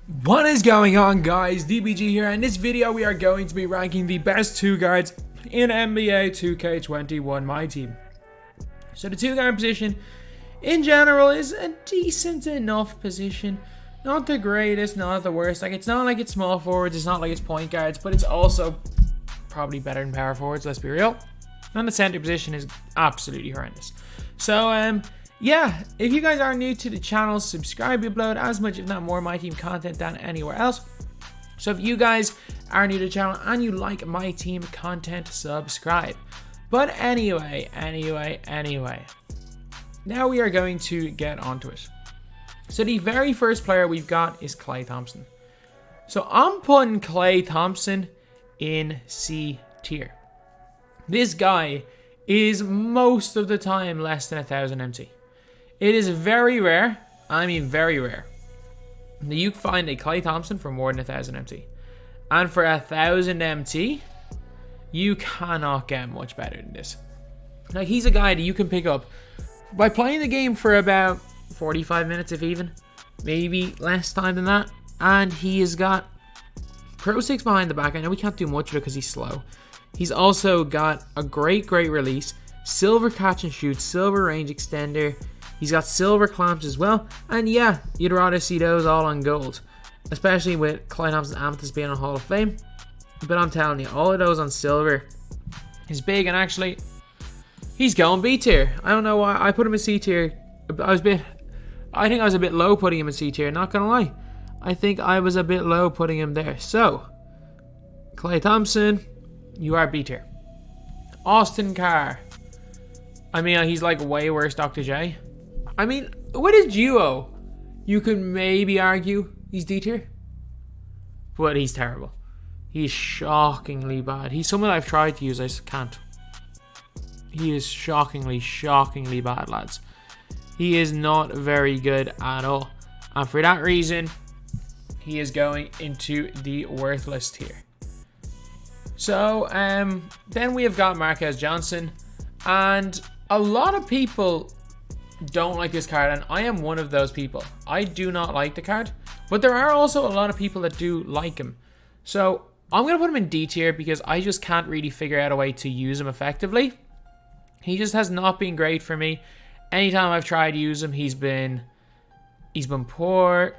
What is going on, guys? DBG here. In this video we are going to be ranking the best 2 guards in NBA 2K21 MyTEAM. So the 2 guard position in general is a decent enough position. Not the greatest, not the worst. Like, it's not like it's small forwards, it's not like it's point guards, but it's also probably better than power forwards, let's be real. And the center position is absolutely horrendous. So yeah, if you guys are new to the channel, subscribe. We upload as much if not more MyTEAM content than anywhere else. So if you guys are new to the channel and you like MyTEAM content, subscribe. But anyway, now we are going to get onto it. So the very first player we've got is Klay Thompson. So I'm putting Klay Thompson in C tier. This guy is most of the time less than 1000 MT. It is very rare, I mean very rare, that you find a Klay Thompson for more than 1000 MT. And for 1000 MT, you cannot get much better than this. Like, he's a guy that you can pick up by playing the game for about 45 minutes, if even, maybe less time than that. And he has got Pro 6 behind the back. I know we can't do much of it because he's slow. He's also got a great release, silver catch and shoot, silver range extender. He's got silver clamps as well. And yeah, you'd rather see those all on gold, especially with Klay Thompson's Amethyst being on Hall of Fame. But I'm telling you, all of those on silver is big. And actually, he's going B tier. I don't know why I put him in C tier. I think I was a bit low putting him in C tier, not gonna lie. I think I was a bit low putting him there. So, Klay Thompson, you are B tier. Austin Carr. I mean, he's like way worse Dr. J. I mean, with his duo, you could maybe argue he's D tier. But he's terrible. He's shockingly bad. He's someone I've tried to use, I just can't. He is shockingly bad, lads. He is not very good at all. And for that reason, he is going into the worthless tier. So, then we have got Marquez Johnson. And a lot of people don't like this card, and I am one of those people. I do not like the card, but there are also a lot of people that do like him. So I'm going to put him in D tier because I just can't really figure out a way to use him effectively. He just has not been great for me. Anytime I've tried to use him, he's been poor.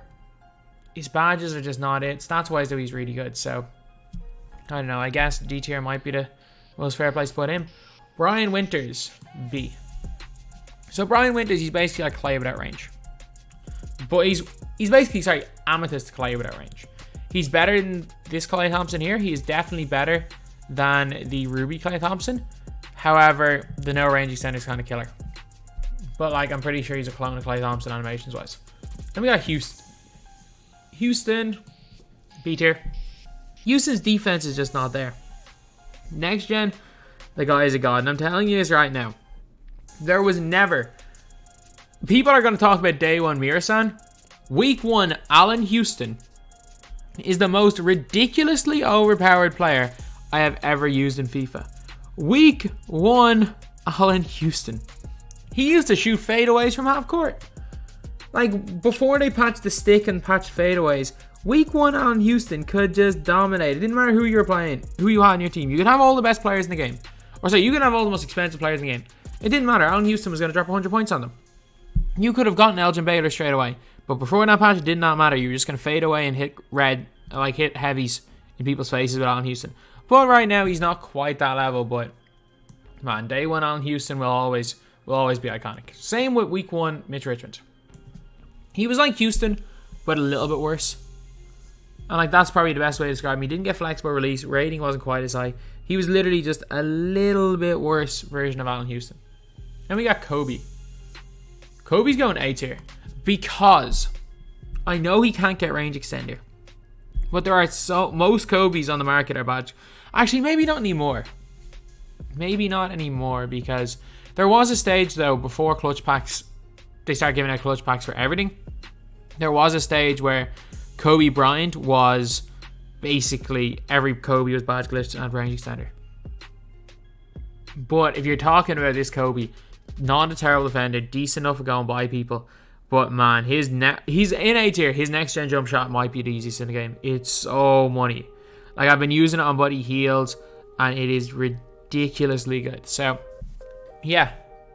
His badges are just not it. Stats-wise, though, he's really good. So, I don't know. I guess D tier might be the most fair place to put him. Brian Winters, B. So, Brian Winters, he's basically like Klay without range. But he's basically, sorry, Amethyst Klay without range. He's better than this Klay Thompson here. He is definitely better than the Ruby Klay Thompson. However, the no range extender is kind of killer. But, like, I'm pretty sure he's a clone of Klay Thompson animations-wise. Then we got Houston. Houston, B tier. Houston's defense is just not there. Next gen, the guy is a god. And I'm telling you this right now. There was never... People are going to talk about day one Mirasan. Week 1, Allen Houston is the most ridiculously overpowered player I have ever used in FIFA. Week 1, Allen Houston. He used to shoot fadeaways from half court. Like, before they patched the stick and patched fadeaways, Week 1 Allen Houston could just dominate. It didn't matter who you were playing, who you had on your team. You could have all the best players in the game. Or sorry, you could have all the most expensive players in the game. It didn't matter. Allen Houston was going to drop 100 points on them. You could have gotten Elgin Baylor straight away. But before that patch, it did not matter. You were just going to fade away and hit hit heavies in people's faces with Allen Houston. But right now, he's not quite that level. But, man, day 1 Allen Houston will always be iconic. Same with Week 1 Mitch Richmond. He was like Houston, but a little bit worse. And, like, that's probably the best way to describe him. He didn't get flexible release. Rating wasn't quite as high. He was literally just a little bit worse version of Allen Houston. And we got Kobe. Kobe's going A tier because I know he can't get range extender. But there are most Kobe's on the market are badge. Actually, maybe not anymore. Maybe not anymore because there was a stage, though, before clutch packs, they started giving out clutch packs for everything. There was a stage where Kobe Bryant was basically every Kobe was badge glitched and range extender. But if you're talking about this Kobe, not a terrible defender, decent enough for going by people, But man, he's in A tier. His next gen jump shot might be the easiest in the game. It's so money. Like, I've been using it on Buddy Heals, and it is ridiculously good. So, yeah.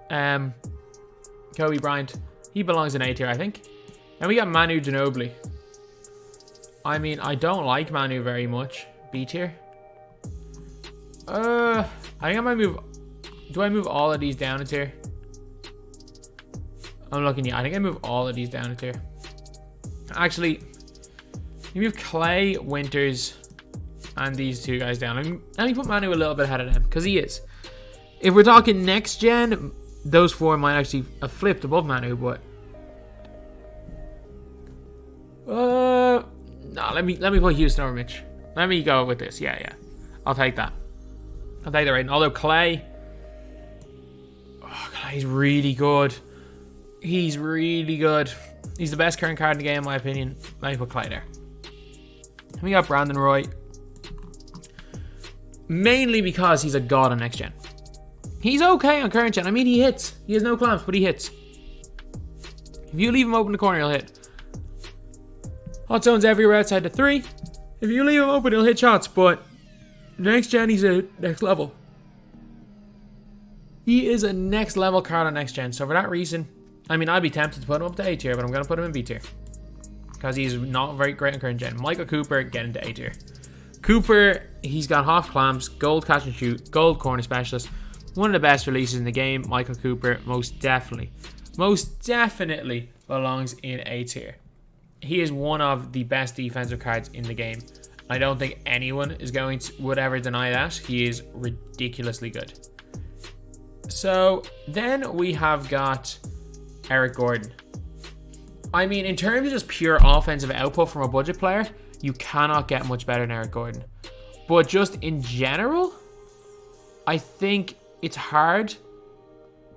Kobe Bryant. He belongs in A tier, I think. And we got Manu Ginobili. I mean, I don't like Manu very much. B tier. I think I might move... Do I move all of these down a tier? I'm looking, yeah. I think I move all of these down a tier. Actually, you move Clay, Winters, and these two guys down. Let me put Manu a little bit ahead of them, because he is. If we're talking next gen, those four might actually have flipped above Manu, but... No, let me put Houston over Mitch. Let me go with this. Yeah. I'll take that. I'll take that rating. Although Clay... Oh, Clay's really good. He's really good. He's the best current card in the game, in my opinion. Let me put Clay there. We got Brandon Roy. Mainly because he's a god on next gen. He's okay on current gen. I mean, he hits. He has no clamps, but he hits. If you leave him open in the corner, he'll hit. Hot zones everywhere outside the 3. If you leave him open, he'll hit shots, but next gen, he's a next level. He is a next level card on next gen, so for that reason, I mean, I'd be tempted to put him up to A tier, but I'm going to put him in B tier. Because he's not very great on current gen. Michael Cooper, get into A tier. Cooper, he's got half clamps, gold catch and shoot, gold corner specialist. One of the best releases in the game. Michael Cooper, most definitely belongs in A tier. He is one of the best defensive cards in the game. I don't think anyone is going to would ever deny that. He is ridiculously good. So then we have got Eric Gordon. I mean, in terms of just pure offensive output from a budget player, you cannot get much better than Eric Gordon. But just in general, I think it's hard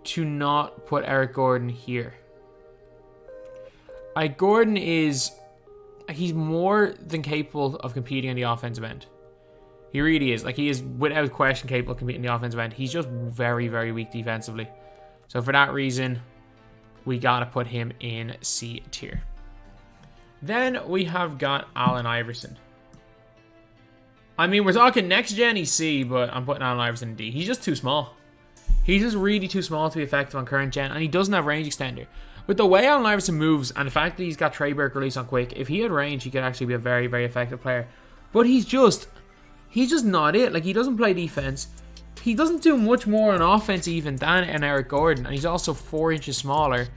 to not put Eric Gordon here. Gordon he's more than capable of competing on the offensive end. He really is. Like, he is without question capable of competing on the offensive end. He's just very, very weak defensively. So for that reason, we gotta put him in C tier. Then we have got Allen Iverson. I mean, we're talking next gen, he's C, but I'm putting Allen Iverson in D. He's just too small. He's just really too small to be effective on current gen, and he doesn't have range extender. With the way Allen Iverson moves, and the fact that he's got Trey Burke release on quick, if he had range, he could actually be a very, very effective player. But he's just not it. Like, he doesn't play defense. He doesn't do much more on offense even than an Eric Gordon, and he's also 4 inches smaller,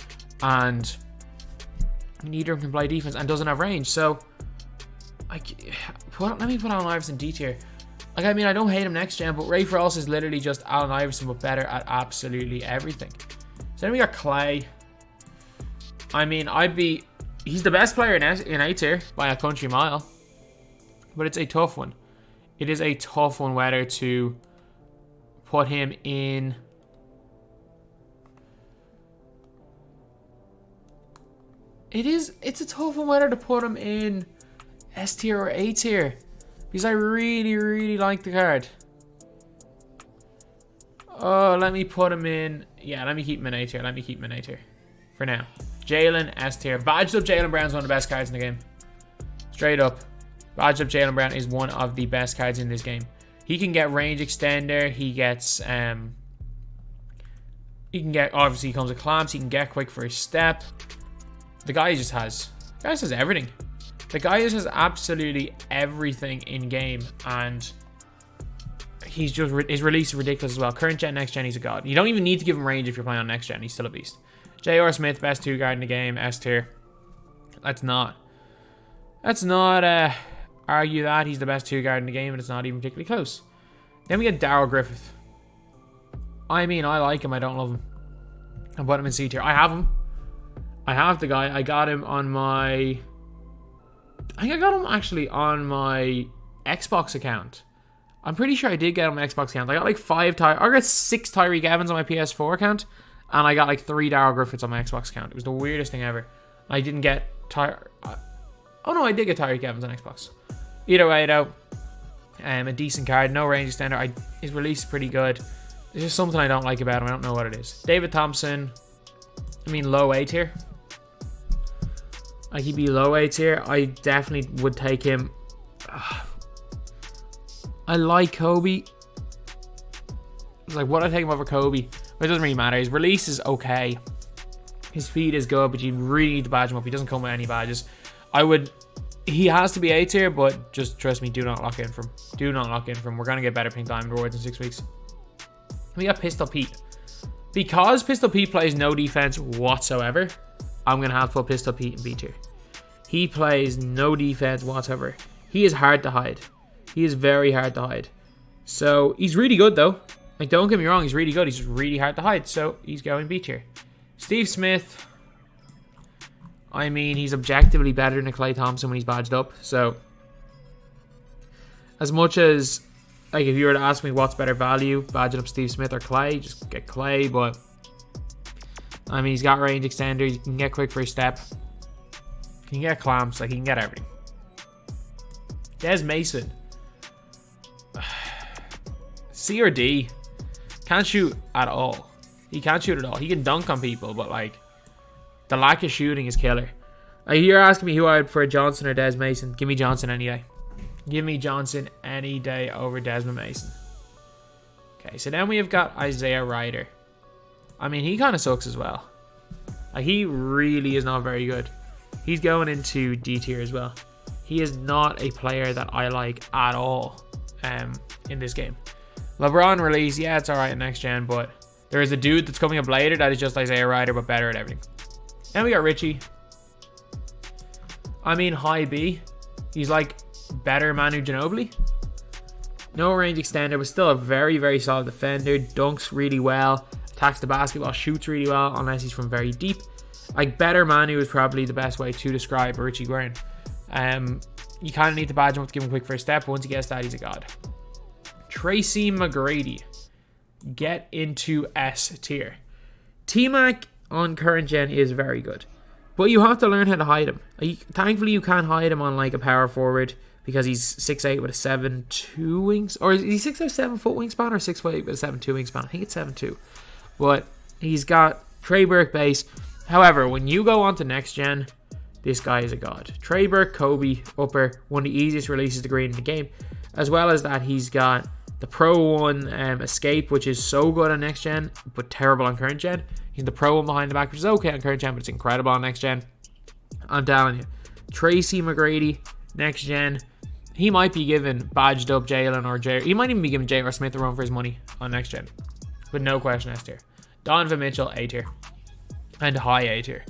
and neither of them can play defense and doesn't have range. So, let me put Allen Iverson D tier. Like, I mean, I don't hate him next gen, but Ray Frost is literally just Allen Iverson, but better at absolutely everything. So then we got Clay. I mean, he's the best player in A tier by a country mile, but it's a tough one. It is a tough one whether to put him in. It's a tough one whether to put him in S tier or A tier, because I really, really like the card. Oh, let me put him in. Yeah, let me keep him in A tier. For now. Jalen, S tier. Badged up Jalen Brown's one of the best cards in the game. Straight up. Badged up Jalen Brown is one of the best cards in this game. He can get range extender. He gets, obviously he comes with clamps. He can get quick for his step. The guy just has everything. The guy just has absolutely everything in game, and his release is ridiculous as well. Current gen, next gen, he's a god. You don't even need to give him range if you're playing on next gen. He's still a beast. J.R. Smith, best 2 guard in the game, S tier. Let's not argue that he's the best 2 guard in the game, and it's not even particularly close. Then we get Darryl Griffith. I mean, I like him. I don't love him. I put him in C tier. I have him. I have the guy. I got him on my... I think I got him actually on my Xbox account. I'm pretty sure I did get him on my Xbox account. I got like 6 Tyreek Evans on my PS4 account, and I got like 3 Darryl Griffiths on my Xbox account. It was the weirdest thing ever. I didn't get oh no, I did get Tyreek Evans on Xbox. Either way though, a decent card, no range extender. His release is pretty good. There's just something I don't like about him. I don't know what it is. David Thompson, I mean low A tier. Like, he'd be low A tier. I definitely would take him. I like Kobe. It's like, would I take him over Kobe? But it doesn't really matter. His release is okay. His speed is good, but you really need to badge him up. He doesn't come with any badges. He has to be A tier, but just trust me, do not lock in for him. Do not lock in for him. We're going to get better pink diamond rewards in 6 weeks. We got Pistol Pete. Because Pistol Pete plays no defense whatsoever, I'm going to have to put Pistol Pete in B tier. He plays no defense whatsoever. He is hard to hide. He is very hard to hide. So, he's really good though. Like, don't get me wrong, he's really good. He's just really hard to hide. So, he's going B tier. Steve Smith. I mean, he's objectively better than Klay Thompson when he's badged up. So, as much as, like, if you were to ask me what's better value, badging up Steve Smith or Klay, just get Klay. But, I mean, he's got range extenders. You can get quick first step. You can get clamps. Like, he can get everything. Des Mason. C or D. Can't shoot at all. He can't shoot at all. He can dunk on people, but, like, the lack of shooting is killer. Like, you're asking me who I would prefer, Johnson or Des Mason. Give me Johnson any day. Give me Johnson any day over Desmond Mason. Okay, so then we have got Isaiah Ryder. I mean, he kind of sucks as well. Like, he really is not very good. He's going into D tier as well. He is not a player that I like at all in this game. LeBron release, yeah, it's alright in next gen, but there is a dude that's coming up later that is just Isaiah Ryder, but better at everything. Then we got Richie. I mean, high B. He's like better Manu Ginobili. No range extender, but still a very, very solid defender. Dunks really well. Attacks the basketball, shoots really well, unless he's from very deep. Like, better Manu is probably the best way to describe Richie Guerin. You kind of need to badge him up to give him a quick first step, but once he gets that, he's a god. Tracy McGrady. Get into S tier. T-Mac on current gen is very good, but you have to learn how to hide him. Thankfully, you can't hide him on like a power forward because he's 6'8" with a 7'2" wings, or is he 6'8", 7 foot wingspan, or 6'8" with a 7'2" wingspan? I think it's 7'2", but he's got Trey Burke base. However, when you go on to next gen, this guy is a god. Trey Burke, Kobe, upper, one of the easiest releases to green in the game, as well as that he's got the Pro 1 Escape, which is so good on next gen, but terrible on current gen. He's the Pro 1 behind the back, which is okay on current gen, but it's incredible on next gen. I'm telling you. Tracy McGrady, next gen. He might be given badged up Jalen or J. He might even be giving J.R. Smith a run for his money on next gen. But no question S tier. Donovan Mitchell, A tier. And high A tier.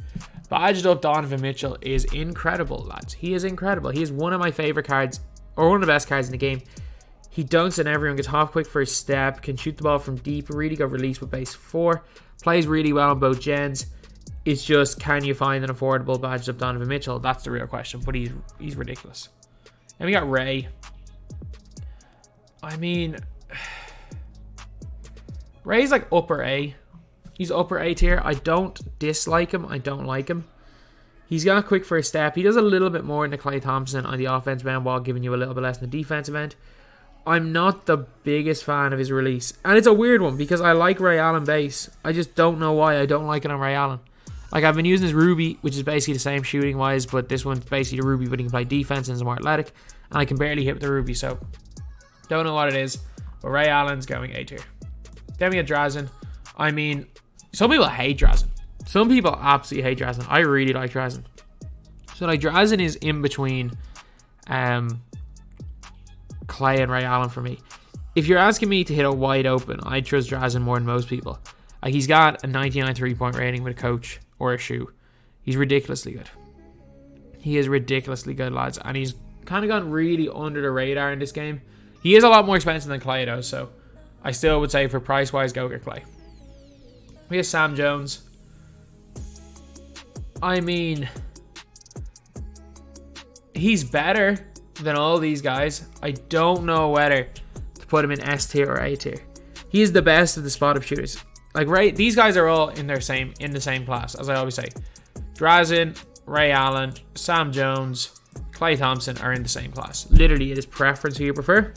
Badged up Donovan Mitchell is incredible, lads. He is incredible. He is one of my favorite cards, or one of the best cards in the game. He dunks on everyone, gets half quick first step, can shoot the ball from deep, really good release with base 4, plays really well on both gens. It's just, can you find an affordable badge of Donovan Mitchell? That's the real question, but he's ridiculous. And we got Ray. I mean, Ray's like upper A. He's upper A tier. I don't dislike him. I don't like him. He's got a quick first step. He does a little bit more than Klay Thompson on the offensive end while giving you a little bit less on the defensive end. I'm not the biggest fan of his release. And it's a weird one because I like Ray Allen base. I just don't know why I don't like it on Ray Allen. Like, I've been using his Ruby, which is basically the same shooting wise, but this one's basically the Ruby, but he can play defense and is more athletic. And I can barely hit with the Ruby, so don't know what it is. But Ray Allen's going A tier. Then we get Drazen. I mean, some people hate Drazen. Some people absolutely hate Drazen. I really like Drazen. So, like, Drazen is in between Klay and Ray Allen for me. If you're asking me to hit a wide open, I trust Drazen more than most people. Like, he's got a 99 3-point rating with a coach or a shoe. He's ridiculously good. He is ridiculously good, lads. And he's kind of gone really under the radar in this game. He is a lot more expensive than Klay, though. So, I still would say for price-wise, go get Klay. We have Sam Jones. I mean, he's better than all these guys. I don't know whether to put him in S tier or A tier. He is the best of the spot-up shooters. Like, these guys are all in the same class, as I always say. Drazen, Ray Allen, Sam Jones, Klay Thompson are in the same class. Literally, it is preference who you prefer.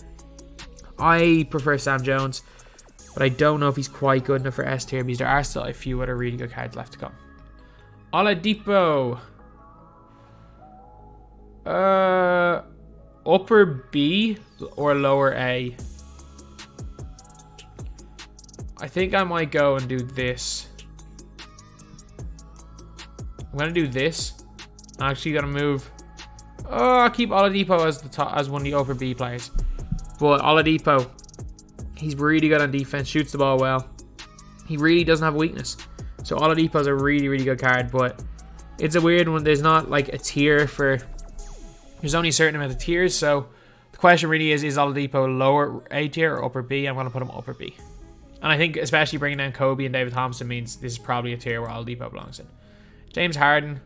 I prefer Sam Jones, but I don't know if he's quite good enough for S tier because there are still a few other really good cards left to come. Oladipo. Upper B or lower A? I think I might go and do this. I'm gonna do this. I'm actually gonna move. Oh, I'll keep Oladipo as the top, as one of the upper B players. But Oladipo, he's really good on defense, shoots the ball well. He really doesn't have a weakness. So Oladipo's a really, really good card, but it's a weird one. There's not like a tier for. There's only a certain amount of tiers, so the question really is Oladipo lower A tier or upper B? I'm gonna put him upper B. And I think especially bringing down Kobe and David Thompson means this is probably a tier where Oladipo belongs in. James Harden.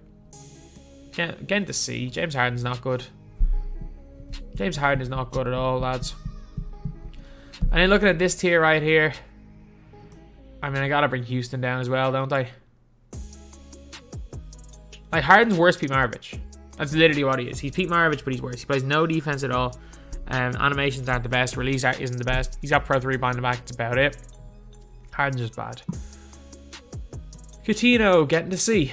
Getting to C. James Harden's not good. James Harden is not good at all, lads. And then looking at this tier right here. I mean, I gotta bring Houston down as well, don't I? Like, Harden's worse Pete Maravich. That's literally what he is. He's Pete Maravich, but he's worse. He plays no defense at all. Animations aren't the best. Release art isn't the best. He's got Pro 3 behind the back. That's about it. Harden's just bad. Coutinho getting to C.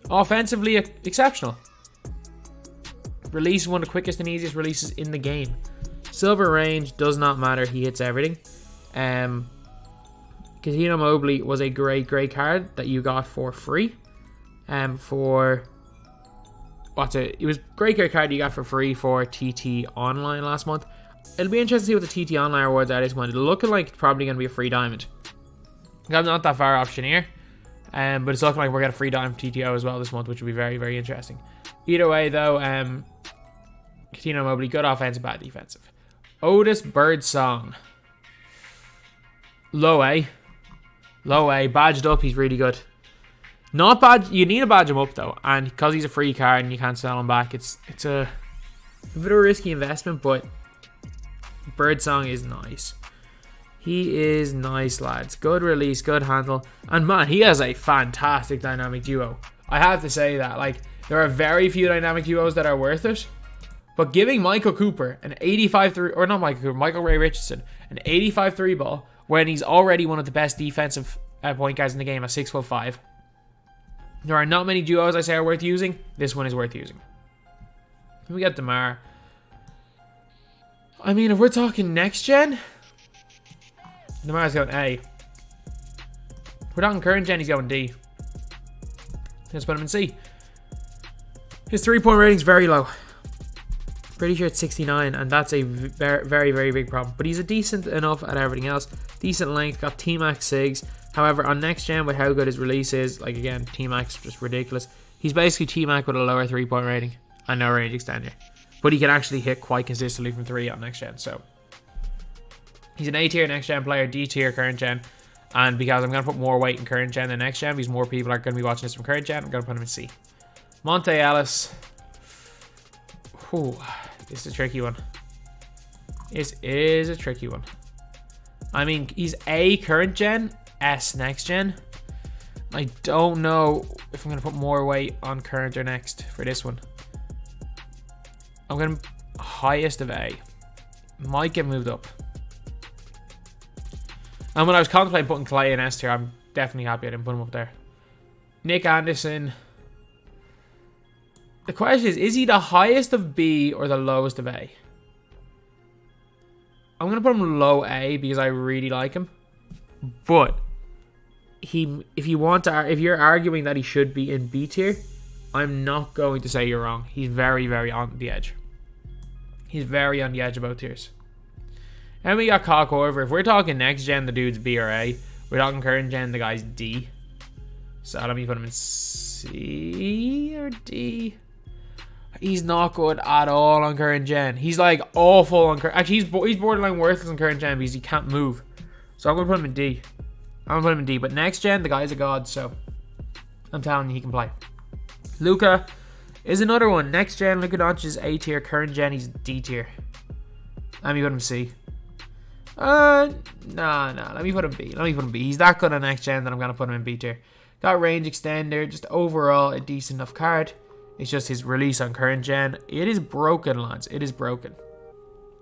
Offensively exceptional. Release one of the quickest and easiest releases in the game. Silver range does not matter. He hits everything. Coutinho Mobley was a great card that you got for free. It was a great card you got for free for TT Online last month. It'll be interesting to see what the TT Online rewards are this month. It'll look like it's probably going to be a free diamond. I'm not that far off Chenier. But it's looking like we're getting a free diamond TTO as well this month, which will be very, very interesting. Either way, though, Coutinho Mobley, good offensive, bad defensive. Otis Birdsong. Low A. Low A. Badged up, he's really good. Not bad. You need to badge him up, though. And because he's a free card and you can't sell him back, it's a bit of a risky investment, but Birdsong is nice. He is nice, lads. Good release, good handle. And man, he has a fantastic dynamic duo. I have to say that. Like, there are very few dynamic duos that are worth it. But giving Michael Cooper an 85-3, or not Michael Cooper, Michael Ray Richardson, an 85-3 ball, when he's already one of the best defensive point guards in the game at 6'5". There are not many duos I say are worth using. This one is worth using. We got DeMar. I mean, if we're talking next gen, DeMar's going A. If we're talking current gen, he's going D. Let's put him in C. His 3-point rating's very low. Pretty sure it's 69, and that's a very, very, very big problem. But he's a decent enough at everything else. Decent length, got T-Max SIGs. However, on next gen, with how good his release is, like again, T-Max just ridiculous. He's basically T-Max with a lower 3-point rating and no range extender. But he can actually hit quite consistently from 3 on next gen, so he's an A tier next gen player, D tier current gen. And because I'm going to put more weight in current gen than next gen, because more people are going to be watching this from current gen, I'm going to put him in C. Monte Ellis. Whew, this is a tricky one. This is a tricky one. I mean, he's A current gen, S next gen. I don't know if I'm going to put more weight on current or next for this one. I'm going to highest of A. Might get moved up. And when I was contemplating putting Clay in S tier, I'm definitely happy I didn't put him up there. Nick Anderson. The question is he the highest of B or the lowest of A? I'm going to put him low A because I really like him. But if you're arguing that he should be in B tier, I'm not going to say you're wrong. He's very, very on the edge. He's very on the edge of both tiers. And we got Kyle Korver. If we're talking next gen, the dude's B or A. We're talking current gen, the guy's D. So let me put him in C or D. He's not good at all on current gen. He's like awful on current. Actually, he's borderline worthless on current gen because he can't move. So I'm gonna put him in D. I'm gonna put him in D. But next gen, the guy's a god. So I'm telling you, he can play. Luka is another one. Next gen, Luka Doncic is A tier. Current gen, he's D tier. Let me put him C. Nah. Let me put him B. He's that good on next gen that I'm gonna put him in B tier. Got range extender. Just overall a decent enough card. It's just his release on current gen. It is broken, lads. It is broken.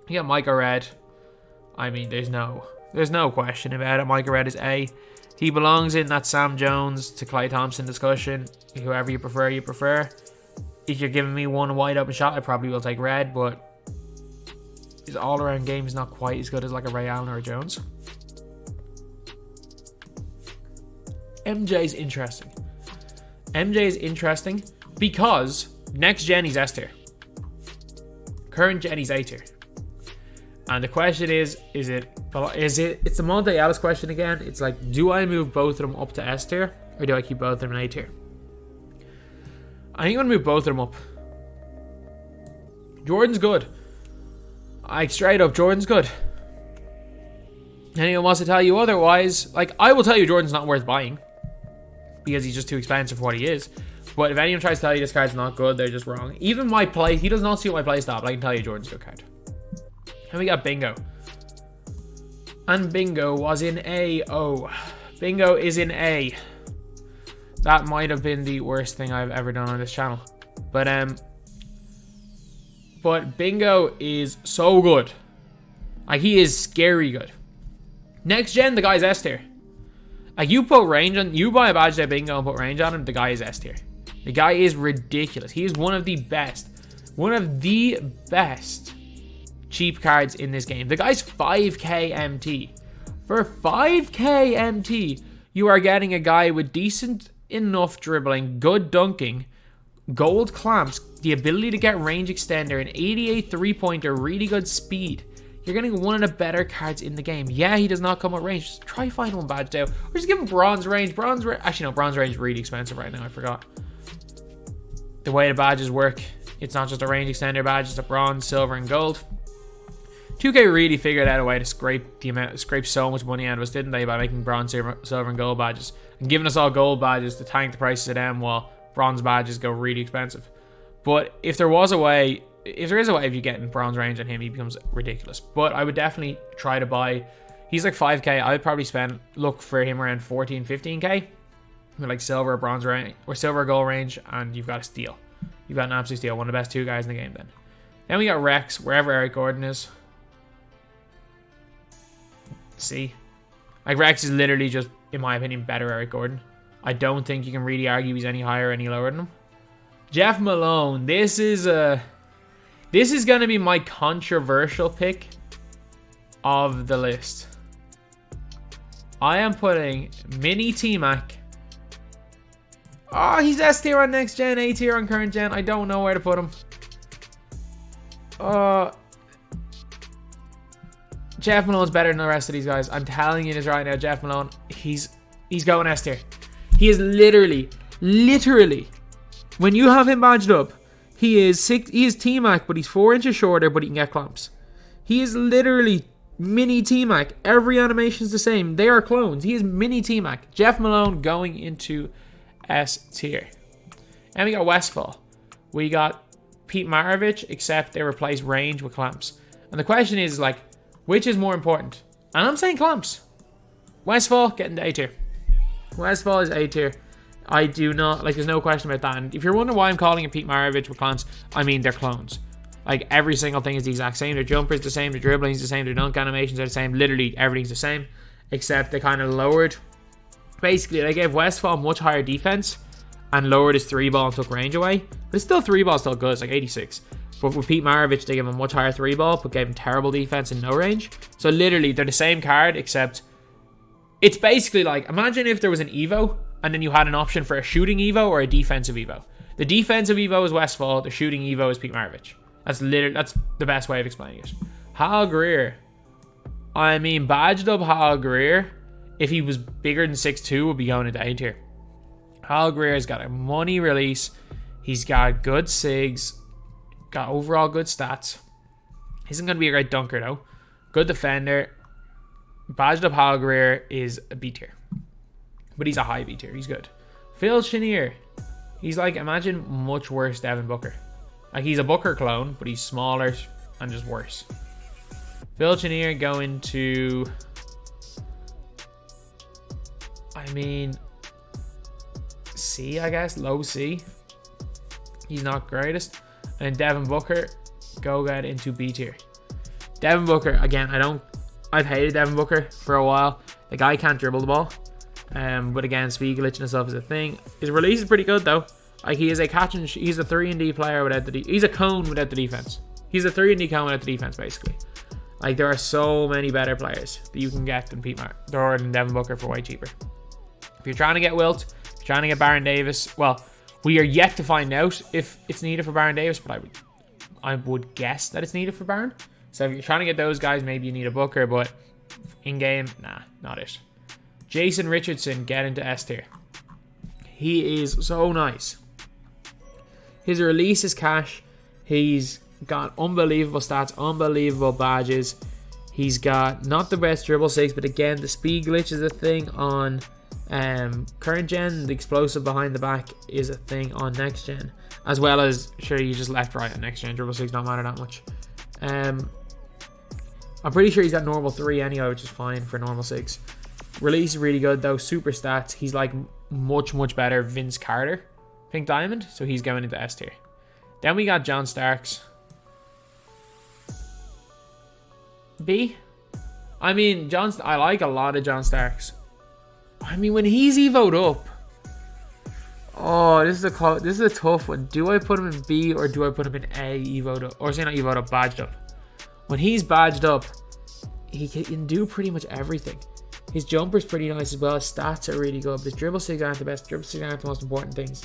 You got Micah Red. I mean, there's no question about it. Micah Red is A. He belongs in that Sam Jones to Klay Thompson discussion. Whoever you prefer, you prefer. if you're giving me one wide open shot, I probably will take red, but his all-around game is not quite as good as like a Ray Allen or a Jones. MJ is interesting. MJ is interesting because next gen he's S tier. Current gen he's A tier. And the question is it's the Monte Ellis question again. It's like, do I move both of them up to S tier or do I keep both of them in A tier? I think I'm gonna move both of them up. Jordan's good. Like straight up, Jordan's good. Anyone wants to tell you otherwise, like I will tell you Jordan's not worth buying because he's just too expensive for what he is. But if anyone tries to tell you this card's not good, they're just wrong. Even my play, he does not suit my play style, but I can tell you Jordan's a good card. And we got Bingo. And Bingo was in A. Oh, Bingo is in A. That might have been the worst thing I've ever done on this channel. But Bingo is so good. Like, he is scary good. Next gen, the guy's S tier. Like, you put range on, you buy a badge that Bingo and put range on him, the guy is S tier. The guy is ridiculous. He is one of the best cheap cards in this game. The guy's 5k MT. For 5k MT, you are getting a guy with decent enough dribbling, good dunking, gold clamps, the ability to get range extender, an 88 three-pointer, really good speed. You're getting one of the better cards in the game. Yeah, he does not come with range. Just try find one badge out. Or just give him bronze range. Actually, no, bronze range is really expensive right now. I forgot. The way the badges work, it's not just a range extender badge. It's a bronze, silver, and gold. 2K really figured out a way to scrape so much money out of us, didn't they, by making bronze, silver, and gold badges and giving us all gold badges to tank the prices of them while bronze badges go really expensive. But if there is a way of you getting bronze range on him, he becomes ridiculous. But I would definitely try to buy. He's like 5k. I would probably look for him around 14, 15k with like silver or bronze range or silver or gold range, and you've got a steal. You've got an absolute steal. One of the best two guys in the game. Then we got Rex, wherever Eric Gordon is. See, like Rex is literally just, in my opinion, better Eric Gordon. I don't think you can really argue he's any higher or any lower than him. Jeff Malone, this is gonna be my controversial pick of the list. I am putting Mini T-Mac. Oh, he's S tier on next gen, A tier on current gen. I don't know where to put him. Jeff Malone's better than the rest of these guys. I'm telling you this right now. Jeff Malone, he's going S tier. He is literally, when you have him badged up, he is T-Mac, but he's 4 inches shorter, but he can get clamps. He is literally mini T-Mac. Every animation is the same. They are clones. He is mini T-Mac. Jeff Malone going into S tier. And we got Westfall. We got Pete Maravich, except they replace range with clamps. And the question is, like, which is more important? And I'm saying clamps. Westfall getting to A tier. Westfall is A tier. I do not, like, there's no question about that. And if you're wondering why I'm calling it Pete Maravich with clamps, I mean, they're clones. Like, every single thing is the exact same. Their jumper's the same, their dribbling's the same, their dunk animations are the same. Literally, everything's the same. Except they kind of lowered. Basically, they gave Westfall much higher defense and lowered his 3-ball and took range away. But it's still 3-ball, still good. It's like 86. But with Pete Maravich, they gave him a much higher 3-ball, but gave him terrible defense and no range. So literally, they're the same card, except it's basically like, imagine if there was an Evo, and then you had an option for a shooting Evo or a defensive Evo. The defensive Evo is Westfall, the shooting Evo is Pete Maravich. That's the best way of explaining it. Hal Greer. I mean, badged up Hal Greer, if he was bigger than 6'2", would be going into A tier. Hal Greer's got a money release. He's got good SIGs. Got overall good stats. Isn't going to be a great dunker, though. Good defender. Badged up Hal Greer is a B tier. But he's a high B tier. He's good. Phil Chenier. He's like, imagine much worse Devin Booker. Like, he's a Booker clone, but he's smaller and just worse. Phil Chenier going to, I mean, C, I guess. Low C. He's not greatest. And Devin Booker, go get into B tier. Devin Booker, again, I've hated Devin Booker for a while. The guy can't dribble the ball. But again, speed glitching and stuff is a thing. His release is pretty good though. Like, he is a catch and he's a 3-and-D player without the he's a cone without the defense. He's a 3-and-D cone without the defense, basically. Like, there are so many better players that you can get than Pete Or than Devin Booker for way cheaper. If you're trying to get Wilt, if you're trying to get Baron Davis, well, we are yet to find out if it's needed for Baron Davis, but I would guess that it's needed for Baron. So if you're trying to get those guys, maybe you need a Booker, but in-game, nah, not it. Jason Richardson, get into S tier. He is so nice. His release is cash. He's got unbelievable stats, unbelievable badges. He's got not the best dribble 6, but again, the speed glitch is a thing on current gen. The explosive behind the back is a thing on next gen, as well as, sure, you just left right on next gen. Dribble 6 don't matter that much. I'm pretty sure he's got normal 3 anyway, which is fine for normal 6. Release is really good though. Super stats. He's like much better Vince Carter, Pink Diamond, so he's going into S tier. Then we got John Starks. B. I mean, I like a lot of John Starks. I mean, when he's evoed up, oh, this is a tough one. Do I put him in B or do I put him in A evoed up? Or say not evoed up, badged up. When he's badged up, he can do pretty much everything. His jumper's pretty nice as well. His stats are really good. But his dribble 6 aren't the best. Dribble 6 aren't the most important things.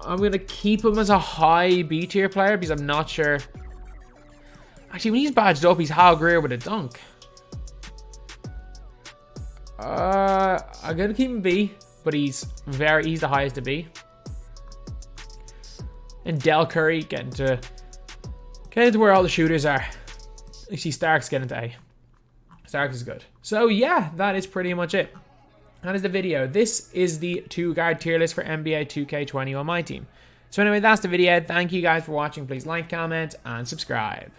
I'm going to keep him as a high B tier player because I'm not sure. Actually, when he's badged up, he's Hal Greer with a dunk. I'm going to keep him B, but he's the highest to B. And Del Curry getting to where all the shooters are. You see Starks getting to A. Starks is good. So yeah, that is pretty much it. That is the video. This is the 2-guard tier list for NBA 2K21 MyTEAM. So anyway, that's the video. Thank you guys for watching. Please like, comment, and subscribe.